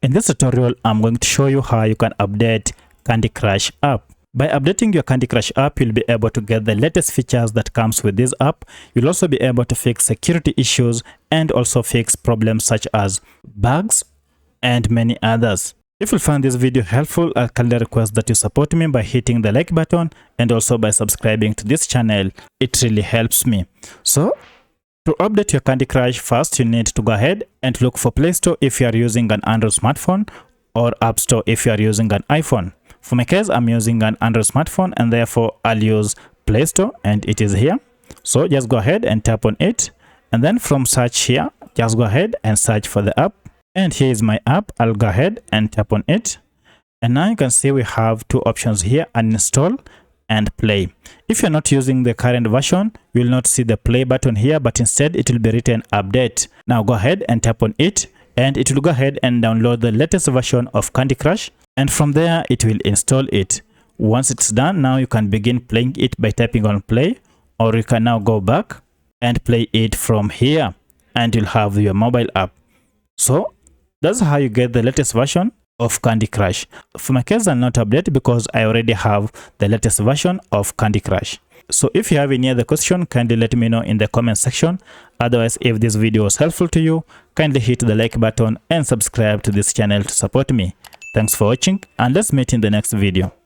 In this tutorial, I'm going to show you how you can update Candy Crush app. By updating your Candy Crush app, you'll be able to get the latest features that comes with this app. You'll also be able to fix security issues and also fix problems such as bugs and many others. If you find this video helpful, I kindly request that you support me by hitting the like button and also by subscribing to this channel. It really helps me. So, to update your Candy Crush, first you need to go ahead and look for Play Store if you are using an Android smartphone, or App Store if you are using an iPhone. For my case, I'm using an Android smartphone and therefore I'll use Play Store, and it is here. So just go ahead and tap on it, and then from search here, just go ahead and search for the app. And here is my app. I'll go ahead and tap on it. And now you can see we have two options here: uninstall and play. If you're not using the current version, you will not see the play button here, but instead it will be written update. Now go ahead and tap on it, and it will go ahead and download the latest version of Candy Crush, and from there it will install it. Once it's done, now you can begin playing it by tapping on play, or you can now go back and play it from here, and you'll have your mobile app. So that's how you get the latest version of Candy Crush. For my case, I'll not update because I already have the latest version of Candy Crush. So if you have any other question, kindly let me know in the comment section. Otherwise, if this video was helpful to you, kindly hit the like button and subscribe to this channel to support me. Thanks for watching, and let's meet in the next video.